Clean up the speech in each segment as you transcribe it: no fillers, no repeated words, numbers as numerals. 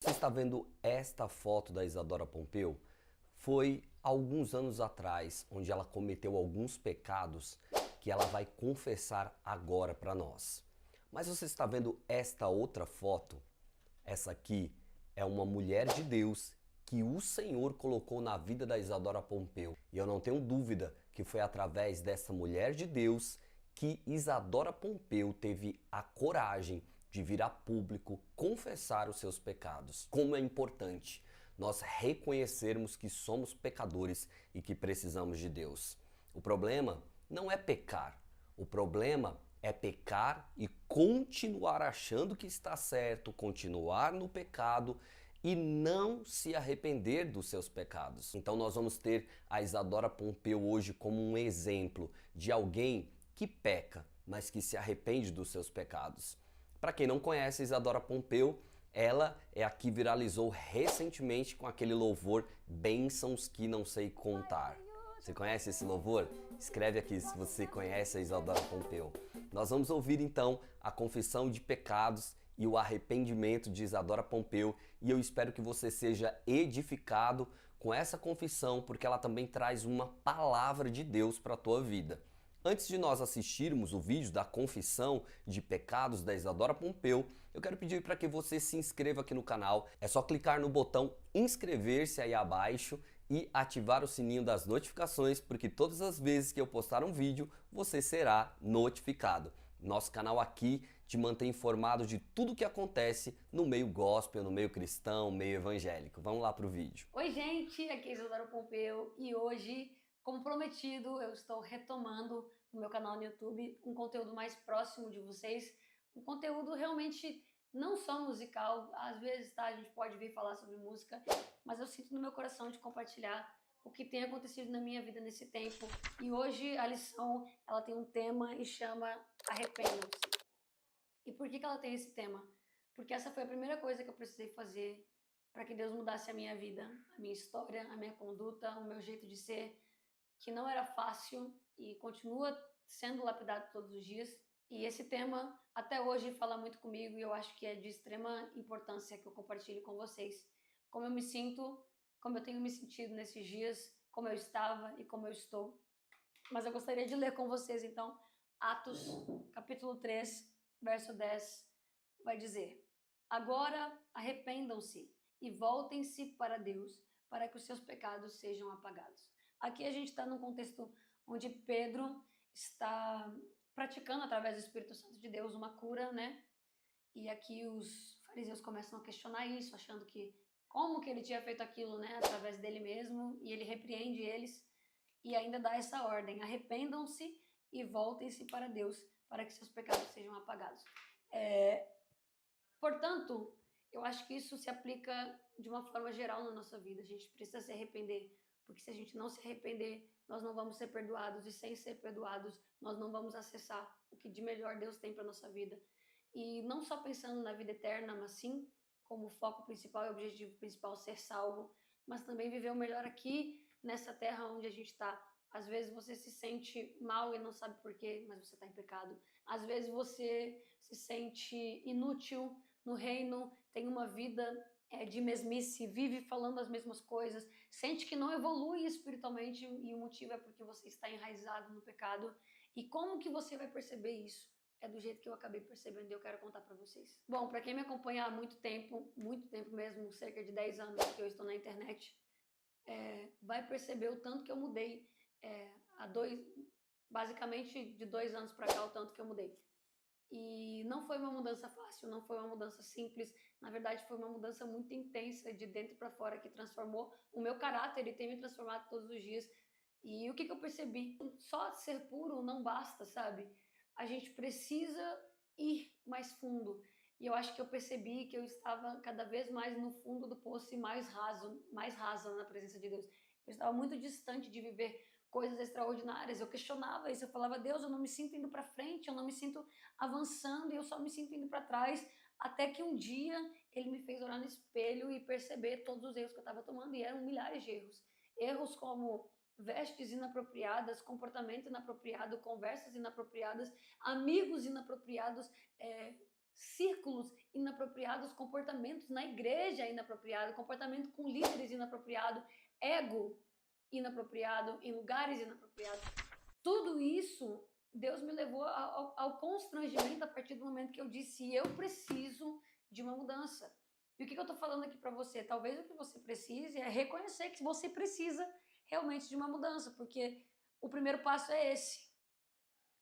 Você está vendo esta foto da Isadora Pompeu? Foi alguns anos atrás, onde ela cometeu alguns pecados que ela vai confessar agora para nós. Mas você está vendo esta outra foto? Essa aqui é uma mulher de Deus que o Senhor colocou na vida da Isadora Pompeu. E eu não tenho dúvida que foi através dessa mulher de Deus que Isadora Pompeu teve a coragem de vir a público confessar os seus pecados. Como é importante nós reconhecermos que somos pecadores e que precisamos de Deus. O problema não é pecar, o problema é pecar e continuar achando que está certo, continuar no pecado e não se arrepender dos seus pecados. Então nós vamos ter a Isadora Pompeu hoje como um exemplo de alguém que peca, mas que se arrepende dos seus pecados. Para quem não conhece, Isadora Pompeu, ela é a que viralizou recentemente com aquele louvor Bênçãos que não sei contar. Você conhece esse louvor? Escreve aqui se você conhece a Isadora Pompeu. Nós vamos ouvir então a confissão de pecados e o arrependimento de Isadora Pompeu, e eu espero que você seja edificado com essa confissão, porque ela também traz uma palavra de Deus para a tua vida. Antes de nós assistirmos o vídeo da confissão de pecados da Isadora Pompeu, eu quero pedir para que você se inscreva aqui no canal. É só clicar no botão inscrever-se aí abaixo e ativar o sininho das notificações, porque todas as vezes que eu postar um vídeo, você será notificado. Nosso canal aqui te mantém informado de tudo que acontece no meio gospel, no meio cristão, meio evangélico. Vamos lá pro vídeo. Oi gente, aqui é Isadora Pompeu e hoje, como prometido, eu estou retomando no meu canal no YouTube um conteúdo mais próximo de vocês, um conteúdo realmente não só musical, às vezes a gente pode vir falar sobre música, mas eu sinto no meu coração de compartilhar o que tem acontecido na minha vida nesse tempo. E hoje a lição, ela tem um tema e chama Arrependam-se. E por que ela tem esse tema? Porque essa foi a primeira coisa que eu precisei fazer para que Deus mudasse a minha vida, a minha história, a minha conduta, o meu jeito de ser, que não era fácil e continua sendo lapidado todos os dias. E esse tema até hoje fala muito comigo e eu acho que é de extrema importância que eu compartilhe com vocês. Como eu me sinto, como eu tenho me sentido nesses dias, como eu estava e como eu estou. Mas eu gostaria de ler com vocês então Atos capítulo 3, verso 10, vai dizer: agora arrependam-se e voltem-se para Deus, para que os seus pecados sejam apagados. Aqui a gente está num contexto onde Pedro está praticando através do Espírito Santo de Deus uma cura, né? E aqui os fariseus começam a questionar isso, achando que como que ele tinha feito aquilo, né, através dele mesmo, e ele repreende eles e ainda dá essa ordem: arrependam-se e voltem-se para Deus, para que seus pecados sejam apagados. Portanto, eu acho que isso se aplica de uma forma geral na nossa vida. A gente precisa se arrepender, porque se a gente não se arrepender, nós não vamos ser perdoados, e sem ser perdoados, nós não vamos acessar o que de melhor Deus tem para nossa vida. E não só pensando na vida eterna, mas sim como foco principal e objetivo principal ser salvo, mas também viver o melhor aqui nessa terra onde a gente está. Às vezes você se sente mal e não sabe por quê, mas você está em pecado. Às vezes você se sente inútil no reino, tem uma vida de mesmice, vive falando as mesmas coisas, sente que não evolui espiritualmente e o motivo é porque você está enraizado no pecado. E como que você vai perceber isso? É do jeito que eu acabei percebendo e eu quero contar para vocês. Bom, para quem me acompanha há muito tempo mesmo, cerca de 10 anos que eu estou na internet, vai perceber o tanto que eu mudei basicamente de 2 anos para cá, o tanto que eu mudei. E não foi uma mudança fácil, não foi uma mudança simples, na verdade foi uma mudança muito intensa de dentro para fora que transformou o meu caráter e tem me transformado todos os dias. E o que eu percebi? Só ser puro não basta, sabe? A gente precisa ir mais fundo. E eu acho que eu percebi que eu estava cada vez mais no fundo do poço e mais rasa na presença de Deus. Eu estava muito distante de viver coisas extraordinárias. Eu questionava isso, eu falava: Deus, eu não me sinto indo para frente, eu não me sinto avançando, e eu só me sinto indo para trás. Até que um dia ele me fez olhar no espelho e perceber todos os erros que eu estava tomando, e eram milhares de erros. Erros como vestes inapropriadas, comportamento inapropriado, conversas inapropriadas, amigos inapropriados, círculos inapropriados, comportamentos na igreja inapropriado, comportamento com líderes inapropriado, ego inapropriado, em lugares inapropriados. Tudo isso, Deus me levou ao constrangimento a partir do momento que eu disse, eu preciso de uma mudança. E o que eu estou falando aqui para você? Talvez o que você precise é reconhecer que você precisa realmente de uma mudança, porque o primeiro passo é esse.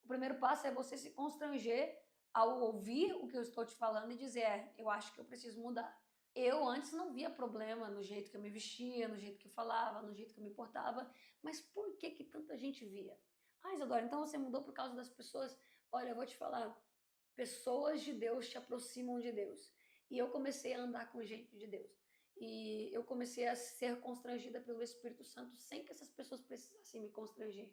O primeiro passo é você se constranger ao ouvir o que eu estou te falando e dizer, eu acho que eu preciso mudar. Eu antes não via problema no jeito que eu me vestia, no jeito que eu falava, no jeito que eu me portava, mas por que tanta gente via? Ah, Isadora, então você mudou por causa das pessoas? Olha, eu vou te falar, pessoas de Deus te aproximam de Deus. E eu comecei a andar com gente de Deus. E eu comecei a ser constrangida pelo Espírito Santo sem que essas pessoas precisassem me constranger.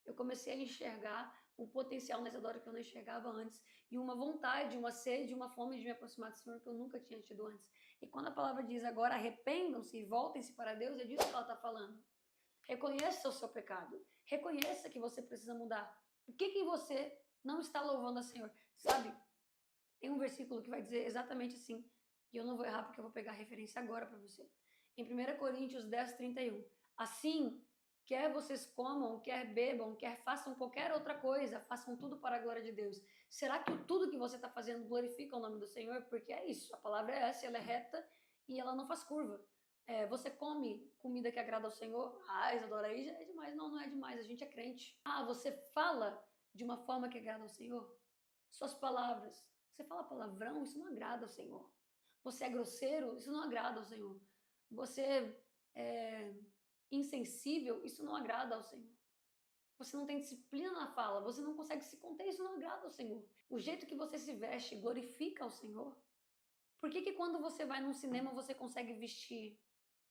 Eu comecei a enxergar um potencial na Isadora que eu não enxergava antes, e uma vontade, uma sede, uma fome de me aproximar do Senhor que eu nunca tinha tido antes. E quando a palavra diz agora arrependam-se e voltem-se para Deus, é disso que ela está falando. Reconheça o seu pecado, reconheça que você precisa mudar. O que em você não está louvando ao Senhor? Sabe, tem um versículo que vai dizer exatamente assim, e eu não vou errar porque eu vou pegar a referência agora para você. Em 1 Coríntios 10:31. Assim, quer vocês comam, quer bebam, quer façam qualquer outra coisa, façam tudo para a glória de Deus. Será que tudo que você está fazendo glorifica o nome do Senhor? Porque é isso, a palavra é essa, ela é reta e ela não faz curva. Você come comida que agrada ao Senhor? Ah, Isadora, aí já é demais. Não, não é demais, a gente é crente. Ah, você fala de uma forma que agrada ao Senhor? Suas palavras. Você fala palavrão, isso não agrada ao Senhor. Você é grosseiro, isso não agrada ao Senhor. Você é insensível, isso não agrada ao Senhor. Você não tem disciplina na fala, você não consegue se conter, isso não agrada ao Senhor. O jeito que você se veste glorifica ao Senhor. Por que quando você vai num cinema você consegue vestir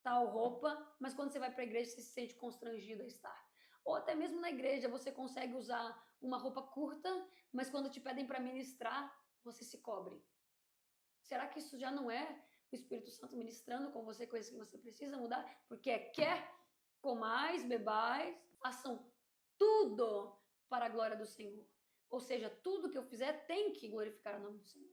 tal roupa, mas quando você vai para a igreja você se sente constrangido a estar? Ou até mesmo na igreja você consegue usar uma roupa curta, mas quando te pedem para ministrar, você se cobre. Será que isso já não é o Espírito Santo ministrando com você coisas que você precisa mudar? Porque quer comais, bebais, façam tudo para a glória do Senhor. Ou seja, tudo que eu fizer tem que glorificar o nome do Senhor.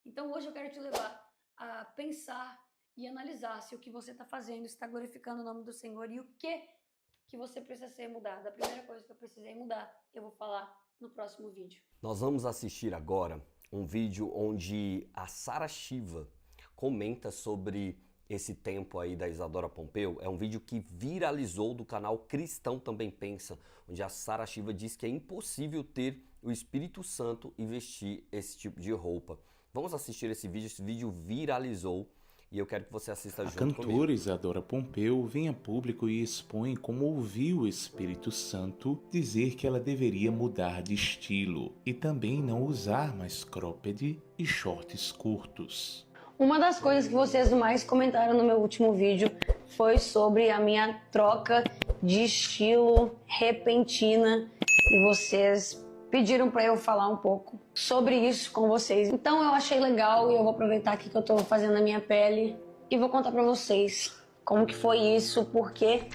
Então hoje eu quero te levar a pensar e analisar se o que você está fazendo está glorificando o nome do Senhor e o que você precisa ser mudado. A primeira coisa que eu precisei mudar, eu vou falar no próximo vídeo. Nós vamos assistir agora um vídeo onde a Sara Shiva comenta sobre esse tempo aí da Isadora Pompeu. É um vídeo que viralizou do canal Cristão Também Pensa, onde a Sara Shiva diz que é impossível ter o Espírito Santo e vestir esse tipo de roupa. Vamos assistir esse vídeo viralizou e eu quero que você assista junto comigo. A cantora Isadora Pompeu vem a público e expõe como ouviu o Espírito Santo dizer que ela deveria mudar de estilo e também não usar mais cropped e shorts curtos. Uma das coisas que vocês mais comentaram no meu último vídeo foi sobre a minha troca de estilo repentina e vocês pediram para eu falar um pouco sobre isso com vocês. Então eu achei legal e eu vou aproveitar aqui que eu tô fazendo a minha pele e vou contar para vocês como que foi isso, porque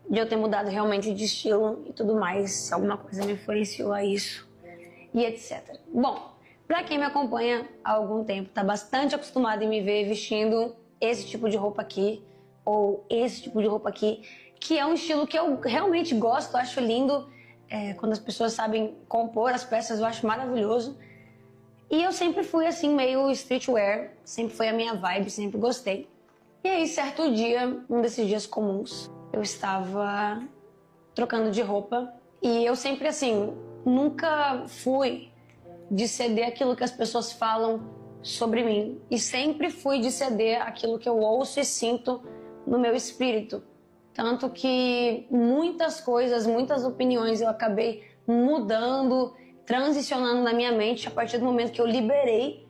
de eu ter mudado realmente de estilo e tudo mais, se alguma coisa me influenciou a isso e etc. Bom, para quem me acompanha há algum tempo, tá bastante acostumado em me ver vestindo esse tipo de roupa aqui ou esse tipo de roupa aqui, que é um estilo que eu realmente gosto, acho lindo. Quando as pessoas sabem compor as peças, eu acho maravilhoso. E eu sempre fui assim, meio streetwear, sempre foi a minha vibe, sempre gostei. E aí, certo dia, um desses dias comuns, eu estava trocando de roupa e eu sempre assim, nunca fui de ceder aquilo que as pessoas falam sobre mim. E sempre fui de ceder aquilo que eu ouço e sinto no meu espírito. Tanto que muitas coisas, muitas opiniões eu acabei mudando, transicionando na minha mente a partir do momento que eu liberei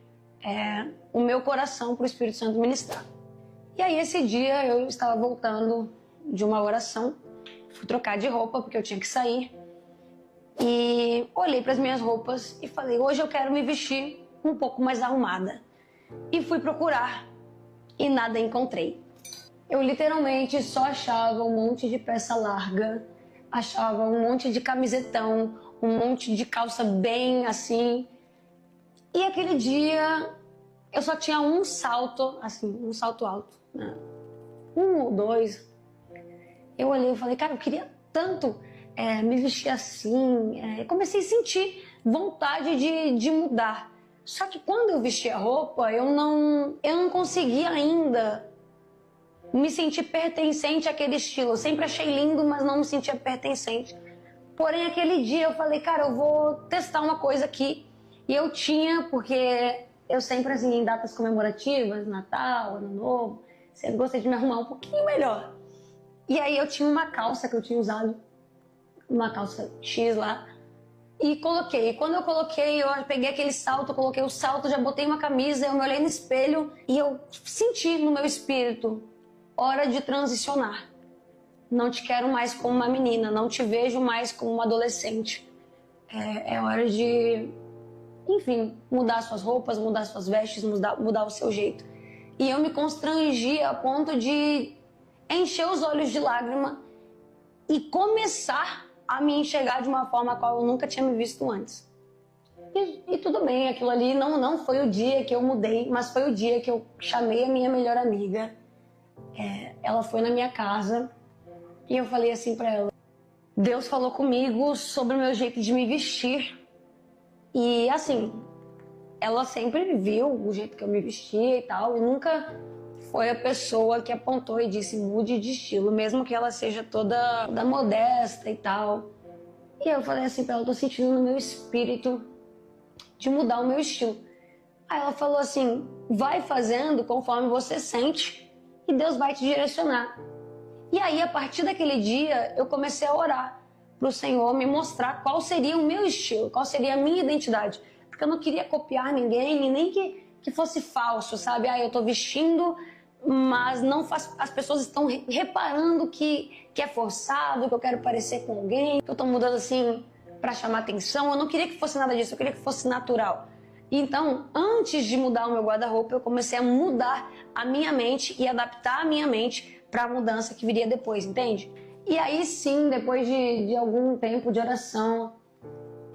o meu coração para o Espírito Santo ministrar. E aí esse dia eu estava voltando de uma oração, fui trocar de roupa porque eu tinha que sair. E olhei para as minhas roupas e falei, hoje eu quero me vestir um pouco mais arrumada. E fui procurar e nada encontrei. Eu literalmente só achava um monte de peça larga, achava um monte de camisetão, um monte de calça bem assim, E aquele dia eu só tinha um salto, assim, um salto alto, né? 1 ou 2. Eu olhei e falei, cara, eu queria tanto me vestir assim. Eu comecei a sentir vontade de mudar. Só que quando eu vesti a roupa, eu não conseguia ainda me sentir pertencente àquele estilo. Eu sempre achei lindo, mas não me sentia pertencente. Porém, aquele dia eu falei, cara, eu vou testar uma coisa aqui. E eu tinha, porque eu sempre, assim, em datas comemorativas, Natal, Ano Novo, sempre gostei de me arrumar um pouquinho melhor. E aí eu tinha uma calça que eu tinha usado, uma calça X lá, e coloquei. E quando eu coloquei, eu peguei aquele salto, coloquei o salto, já botei uma camisa, eu me olhei no espelho e eu senti no meu espírito, hora de transicionar. Não te quero mais como uma menina, não te vejo mais como uma adolescente. É hora de, enfim, mudar suas roupas, mudar suas vestes, mudar o seu jeito. E eu me constrangi a ponto de encher os olhos de lágrima e começar a me enxergar de uma forma a qual eu nunca tinha me visto antes. E tudo bem, aquilo ali não foi o dia que eu mudei, mas foi o dia que eu chamei a minha melhor amiga. Ela foi na minha casa e eu falei assim pra ela, Deus falou comigo sobre o meu jeito de me vestir. E assim, ela sempre viu o jeito que eu me vestia e tal, e nunca foi a pessoa que apontou e disse mude de estilo, mesmo que ela seja toda modesta e tal. E eu falei assim pra ela, tô sentindo no meu espírito de mudar o meu estilo. Aí ela falou assim, vai fazendo conforme você sente e Deus vai te direcionar. E aí, a partir daquele dia, eu comecei a orar pro Senhor me mostrar qual seria o meu estilo, qual seria a minha identidade. Porque eu não queria copiar ninguém, nem que fosse falso, sabe? Eu tô vestindo, mas não faz, as pessoas estão reparando que é forçado, que eu quero parecer com alguém, que eu tô mudando assim para chamar atenção. Eu não queria que fosse nada disso, eu queria que fosse natural. Então, antes de mudar o meu guarda-roupa, eu comecei a mudar a minha mente e adaptar a minha mente para a mudança que viria depois, entende? E aí sim, depois de algum tempo de oração,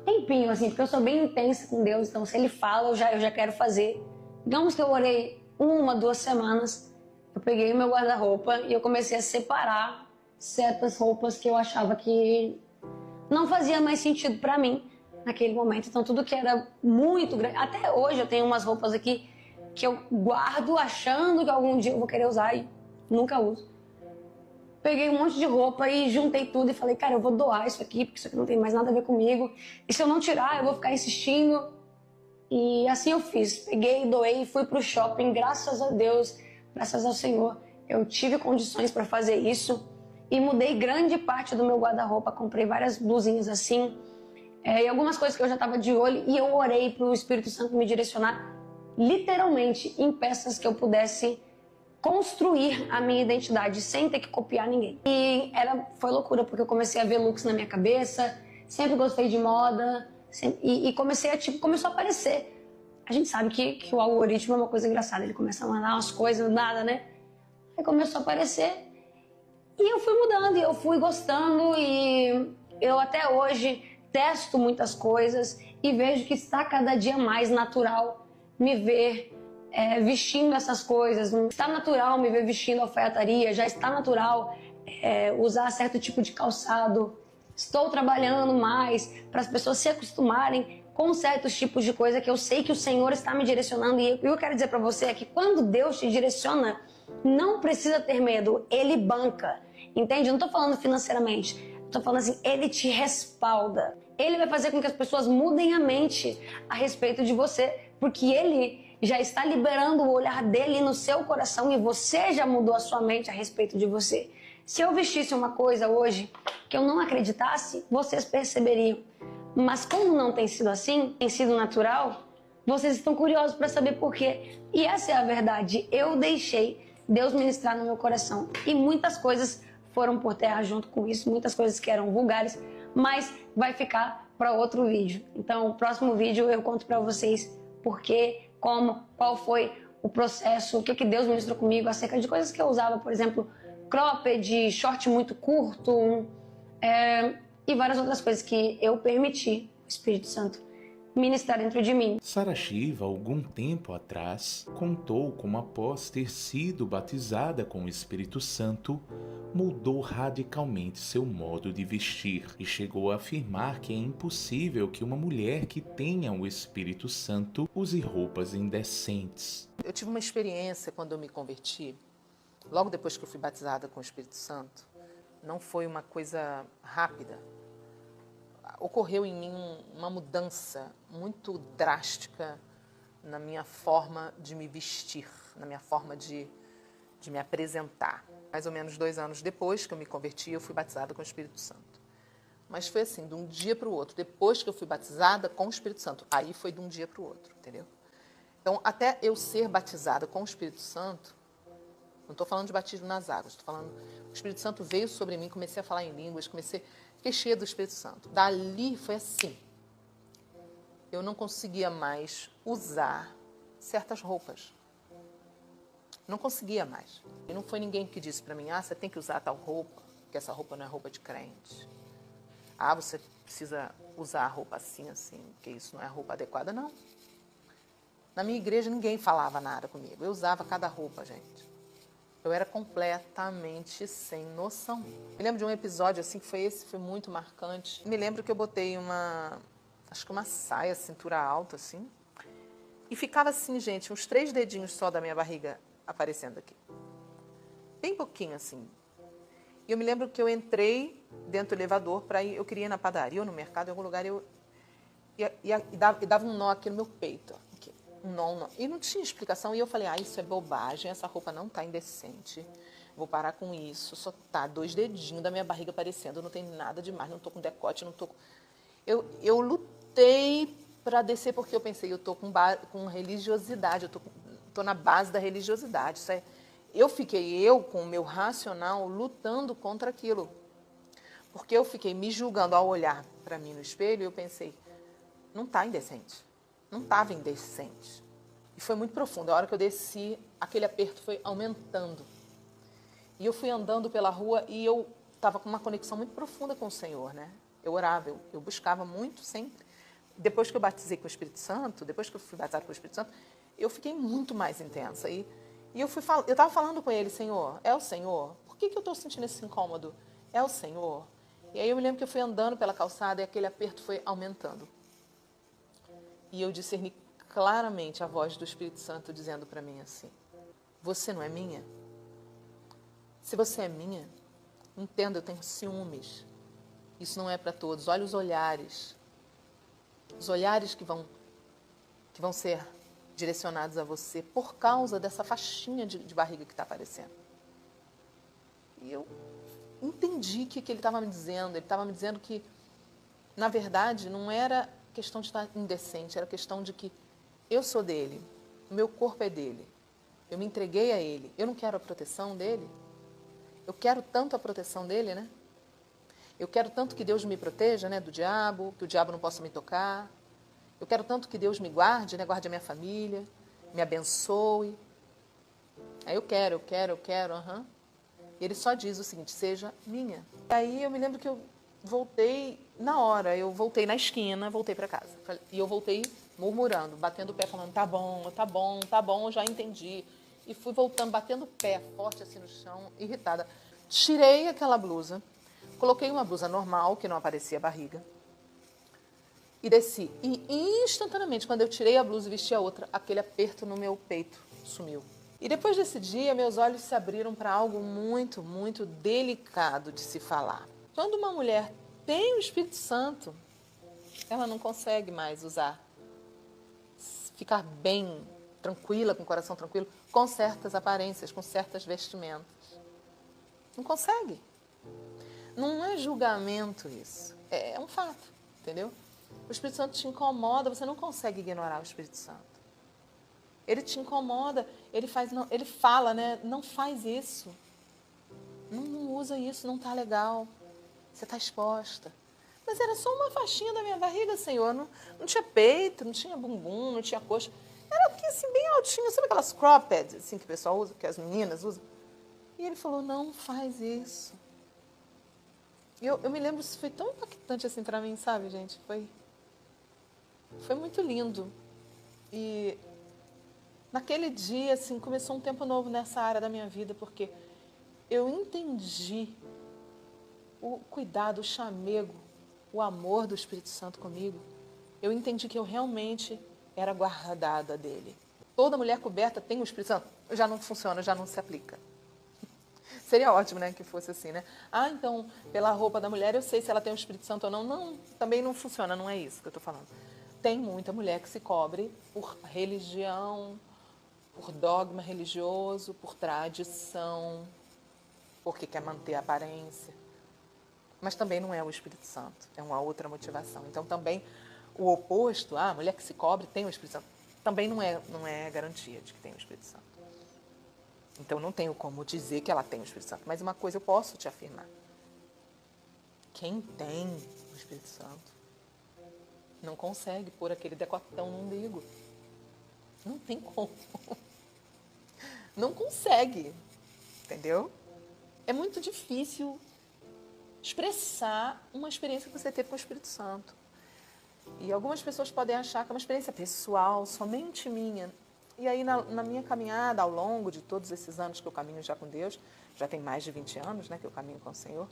tempinho assim, porque eu sou bem intensa com Deus, então se Ele fala, eu já quero fazer. Digamos que eu orei 1, 2 semanas, eu peguei o meu guarda-roupa e eu comecei a separar certas roupas que eu achava que não fazia mais sentido para mim naquele momento. Então tudo que era muito grande, até hoje eu tenho umas roupas aqui que eu guardo achando que algum dia eu vou querer usar e nunca uso. Peguei um monte de roupa e juntei tudo e falei, cara, eu vou doar isso aqui, porque isso aqui não tem mais nada a ver comigo. E se eu não tirar, eu vou ficar insistindo. E assim eu fiz. Peguei, doei, fui pro shopping, graças a Deus, graças ao Senhor. Eu tive condições para fazer isso e mudei grande parte do meu guarda-roupa. Comprei várias blusinhas assim, e algumas coisas que eu já estava de olho, e eu orei pro Espírito Santo me direcionar literalmente em peças que eu pudesse construir a minha identidade sem ter que copiar ninguém. E foi loucura, porque eu comecei a ver looks na minha cabeça, sempre gostei de moda, e começou a aparecer. A gente sabe que o algoritmo é uma coisa engraçada, ele começa a mandar umas coisas do nada, né? Aí começou a aparecer, e eu fui mudando, e eu fui gostando, e eu até hoje testo muitas coisas, e vejo que está cada dia mais natural me ver vestindo essas coisas. Está natural me ver vestindo alfaiataria, já está natural usar certo tipo de calçado. Estou trabalhando mais para as pessoas se acostumarem com certos tipos de coisa que eu sei que o Senhor está me direcionando. E eu quero dizer para você é que quando Deus te direciona, não precisa ter medo, Ele banca. Entende? Eu não estou falando financeiramente, estou falando assim, Ele te respalda. Ele vai fazer com que as pessoas mudem a mente a respeito de você, porque Ele já está liberando o olhar dele no seu coração e você já mudou a sua mente a respeito de você. Se eu vestisse uma coisa hoje que eu não acreditasse, vocês perceberiam. Mas como não tem sido assim, tem sido natural, vocês estão curiosos para saber por quê. E essa é a verdade. Eu deixei Deus ministrar no meu coração. E muitas coisas foram por terra junto com isso, muitas coisas que eram vulgares, mas vai ficar para outro vídeo. Então, o próximo vídeo eu conto para vocês por quê, como, qual foi o processo, o que Deus ministrou comigo acerca de coisas que eu usava, por exemplo, cropped, short muito curto, e várias outras coisas que eu permiti o Espírito Santo ministrar dentro de mim. Sara Shiva, algum tempo atrás, contou como após ter sido batizada com o Espírito Santo, mudou radicalmente seu modo de vestir e chegou a afirmar que é impossível que uma mulher que tenha o Espírito Santo use roupas indecentes. Eu tive uma experiência quando eu me converti, logo depois que eu fui batizada com o Espírito Santo. Não foi uma coisa rápida. Ocorreu em mim uma mudança muito drástica na minha forma de me vestir, na minha forma de me apresentar. Mais ou menos 2 anos depois que eu me converti, eu fui batizada com o Espírito Santo. Mas foi assim, de um dia para o outro. Depois que eu fui batizada com o Espírito Santo, aí foi de um dia para o outro, entendeu? Então, até eu ser batizada com o Espírito Santo, não estou falando de batismo nas águas, estou falando, o Espírito Santo veio sobre mim, comecei a falar em línguas, fiquei cheia do Espírito Santo. Dali foi assim, eu não conseguia mais usar certas roupas. Não conseguia mais. E não foi ninguém que disse para mim, você tem que usar tal roupa, porque essa roupa não é roupa de crente. Você precisa usar a roupa assim, porque isso não é a roupa adequada. Não. Na minha igreja ninguém falava nada comigo. Eu usava cada roupa, gente. Eu era completamente sem noção. Me lembro de um episódio assim, que foi muito marcante. Me lembro que eu botei acho que uma saia, cintura alta, assim. E ficava assim, gente, uns 3 dedinhos só da minha barriga aparecendo aqui. Bem pouquinho, assim. E eu me lembro que eu entrei dentro do elevador para ir, eu queria ir na padaria ou no mercado, em algum lugar, e dava um nó aqui no meu peito, ó. Um nó. E não tinha explicação. E eu falei, isso é bobagem, essa roupa não tá indecente. Vou parar com isso. Só tá 2 dedinhos da minha barriga aparecendo. Não tem nada demais. Não tô com decote, não tô... Eu lutei para descer, porque eu pensei, eu tô com religiosidade. Eu tô na base da religiosidade. Eu fiquei, com o meu racional, lutando contra aquilo. Porque eu fiquei me julgando ao olhar para mim no espelho e eu pensei, não tá indecente. Não estava indecente. E foi muito profundo. A hora que eu desci, aquele aperto foi aumentando. E eu fui andando pela rua e eu estava com uma conexão muito profunda com o Senhor, né? Eu orava, eu buscava muito sempre. Depois que eu batizei com o Espírito Santo, depois que eu fui batizada com o Espírito Santo, eu fiquei muito mais intensa. E eu estava falando com ele, Senhor, é o Senhor? Por que eu estou sentindo esse incômodo? É o Senhor? E aí eu me lembro que eu fui andando pela calçada e aquele aperto foi aumentando. E eu discerni claramente a voz do Espírito Santo dizendo para mim assim, você não é minha? Se você é minha, entenda, eu tenho ciúmes. Isso não é para todos. Olha os olhares que vão ser direcionados a você por causa dessa faixinha de barriga que está aparecendo. E eu entendi o que ele estava me dizendo. Ele estava me dizendo que, na verdade, não era questão de estar indecente, era questão de que eu sou dele, o meu corpo é dele, eu me entreguei a ele, eu não quero a proteção dele, eu quero tanto a proteção dele, né? Eu quero tanto que Deus me proteja, né, do diabo, que o diabo não possa me tocar, eu quero tanto que Deus me guarde, né, guarde a minha família, me abençoe, aí eu quero, E ele só diz o seguinte, seja minha. E aí eu me lembro que eu voltei, na hora, eu voltei na esquina, voltei para casa. E eu voltei murmurando, batendo o pé, falando, tá bom, já entendi. E fui voltando, batendo o pé forte assim no chão, irritada. Tirei aquela blusa, coloquei uma blusa normal, que não aparecia a barriga, e desci. E instantaneamente, quando eu tirei a blusa e vesti a outra, aquele aperto no meu peito sumiu. E depois desse dia, meus olhos se abriram para algo muito, muito delicado de se falar. Quando uma mulher tem o Espírito Santo, ela não consegue mais ficar bem, tranquila, com o coração tranquilo, com certas aparências, com certas vestimentas. Não consegue. Não é julgamento isso. É um fato, entendeu? O Espírito Santo te incomoda, você não consegue ignorar o Espírito Santo. Ele te incomoda, ele fala, né? Não faz isso. Não usa isso, não tá legal. Você está exposta. Mas era só uma faixinha da minha barriga, Senhor. Não tinha peito, não tinha bumbum, não tinha coxa. Era aqui, assim, bem altinho. Sabe aquelas cropped, assim, que o pessoal usa, que as meninas usam? E ele falou, não faz isso. E eu me lembro, isso foi tão impactante assim para mim, sabe, gente? Foi Foi muito lindo. E naquele dia, assim, começou um tempo novo nessa área da minha vida, porque eu entendi o cuidado, o chamego, o amor do Espírito Santo comigo. Eu entendi que eu realmente era guardada dele. Toda mulher coberta tem o Espírito Santo. Já não funciona, já não se aplica. Seria ótimo, né, que fosse assim, né? Ah, então, pela roupa da mulher eu sei se ela tem o Espírito Santo ou não. Não, também não funciona, não é isso que eu estou falando. Tem muita mulher que se cobre por religião, por dogma religioso, por tradição, porque quer manter a aparência. Mas também não é o Espírito Santo, é uma outra motivação. Então também o oposto, a mulher que se cobre tem o Espírito Santo, também não é garantia de que tem o Espírito Santo. Então não tenho como dizer que ela tem o Espírito Santo, mas uma coisa eu posso te afirmar. Quem tem o Espírito Santo não consegue pôr aquele decotão no umbigo. Não tem como. Não consegue, entendeu? É muito difícil expressar uma experiência que você teve com o Espírito Santo. E algumas pessoas podem achar que é uma experiência pessoal, somente minha. E aí, na minha caminhada, ao longo de todos esses anos que eu caminho já com Deus, já tem mais de 20 anos, né, que eu caminho com o Senhor,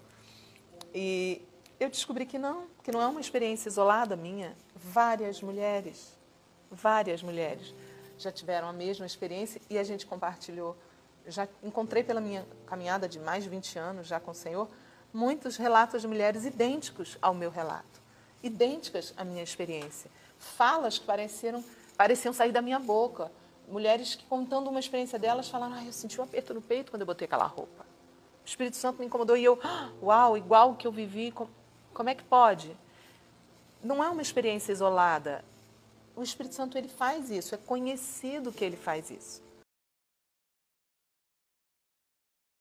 e eu descobri que não é uma experiência isolada minha. Várias mulheres já tiveram a mesma experiência e a gente compartilhou. Já encontrei pela minha caminhada de mais de 20 anos já com o Senhor, muitos relatos de mulheres idênticos ao meu relato, idênticas à minha experiência. Falas que pareciam sair da minha boca. Mulheres que, contando uma experiência delas, falaram: eu senti um aperto no peito quando eu botei aquela roupa. O Espírito Santo me incomodou e eu, uau, igual o que eu vivi, como é que pode? Não é uma experiência isolada. O Espírito Santo, ele faz isso, é conhecido que ele faz isso.